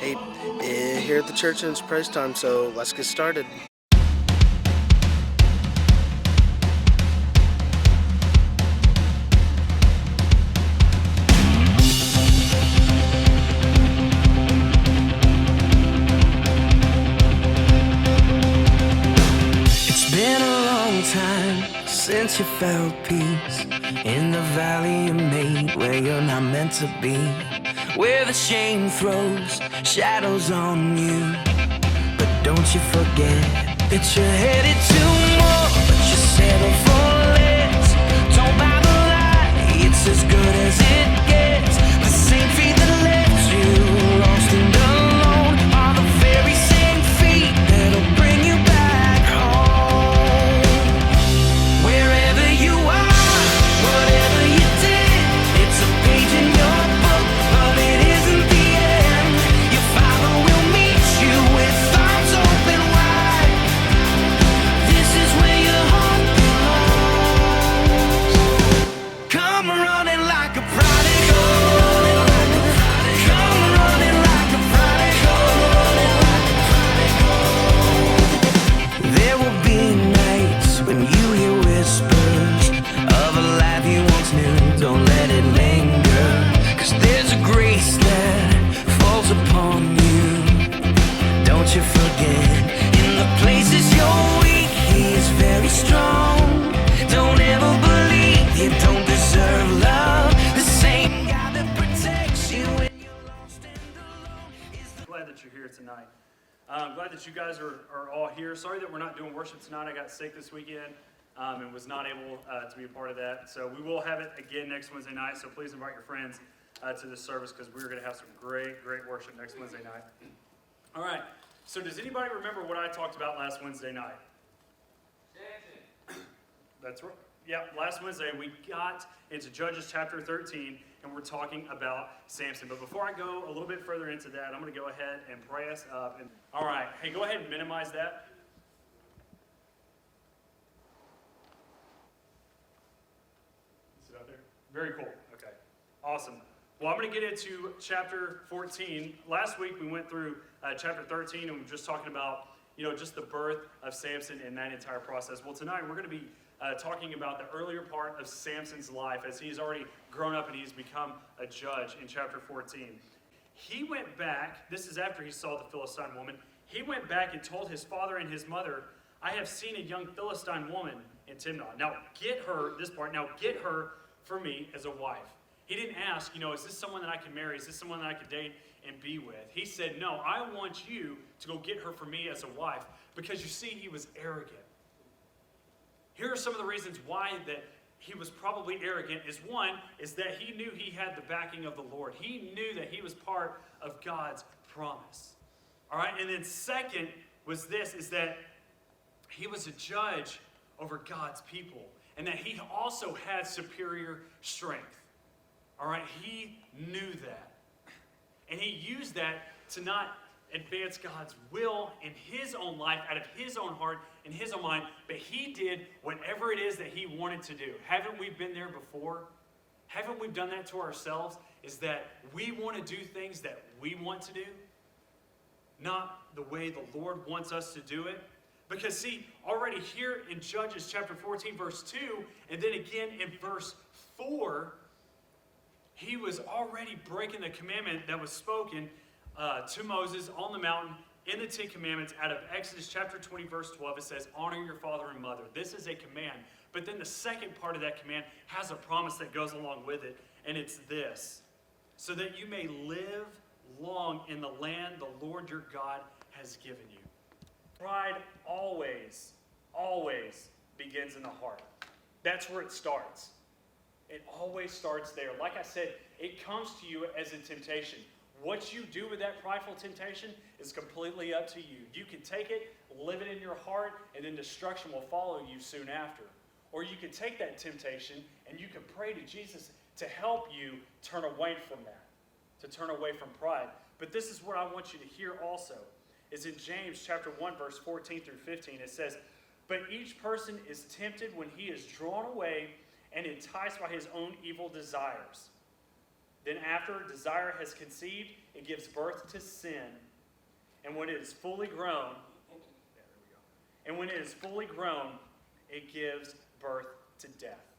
Hey, here at the church and it's praise time, so let's get started. It's been a long time since you found peace in the valley you made where you're not meant to be, where the shame throws shadows on you. But don't you forget that you're headed to more, but you settle for less. Don't buy the lie, it's as good as it gets. The same feet that left you lost and alone are the very same feet that'll bring you back home. Wherever you are, whatever you did, it's a page in your book, but it isn't the end. Your Father will meet you with arms open wide. This is where your heart belongs. Come running like a prodigal. Come running like a prodigal. There will be nights when you hear whispers of a life you once knew. Don't let it linger, 'cause there's a grace that falls upon you. Don't you forget, in the places you're weak, He is very strong. Don't ever believe you don't deserve love. The same God that protects you when you're lost and alone is the Glad that you're here tonight. I'm glad that you guys are all here. Sorry that we're not doing worship tonight. I got sick this weekend and was not able to be a part of that. So we will have it again next Wednesday night. So please invite your friends to this service because we're going to have some great worship next Wednesday night. All right. So does anybody remember what I talked about last Wednesday night? That's right. Yeah, last Wednesday we got into Judges chapter 13, and we're talking about Samson. But before I go a little bit further into that, I'm going to go ahead and pray us up. All right, hey, go ahead and minimize that. Is it out there? Very cool. Okay, awesome. Well, I'm going to get into chapter 14. Last week we went through chapter 13, and we were just talking about, just the birth of Samson and that entire process. Well, tonight we're going to be talking about the earlier part of Samson's life as he's already grown up and he's become a judge in chapter 14. He went back, this is after he saw the Philistine woman, he went back and told his father and his mother, I have seen a young Philistine woman in Timnah. Now get her for me as a wife. He didn't ask, is this someone that I can marry? Is this someone that I can date and be with? He said, no, I want you to go get her for me as a wife, because you see, he was arrogant. Here are some of the reasons why that he was probably arrogant. One is that he knew he had the backing of the Lord. He knew that he was part of God's promise. All right, and then second was is that he was a judge over God's people, and that he also had superior strength. All right, he knew that. And he used that to not advance God's will in his own life, out of his own heart, in his own mind, but he did whatever it is that he wanted to do. Haven't we been there before? Haven't we done that to ourselves? Is that we want to do things that we want to do, not the way the Lord wants us to do it? Because see, already here in Judges chapter 14, verse 2, and then again in verse 4, he was already breaking the commandment that was spoken to Moses on the mountain in the Ten Commandments out of Exodus chapter 20, verse 12. It says, honor your father and mother. This is a command. But then the second part of that command has a promise that goes along with it, and it's this: so that you may live long in the land the Lord your God has given you. Pride always begins in the heart. That's where it starts. It always starts there. Like I said, it comes to you as a temptation. What you do with that prideful temptation is completely up to you. You can take it, live it in your heart, and then destruction will follow you soon after. Or you can take that temptation and you can pray to Jesus to help you turn away from that, to turn away from pride. But this is what I want you to hear also, is in James chapter 1, verse 14 through 15. It says, but each person is tempted when he is drawn away and enticed by his own evil desires. Then after desire has conceived, it gives birth to sin. And when it is fully grown, and when it is fully grown, it gives birth to death.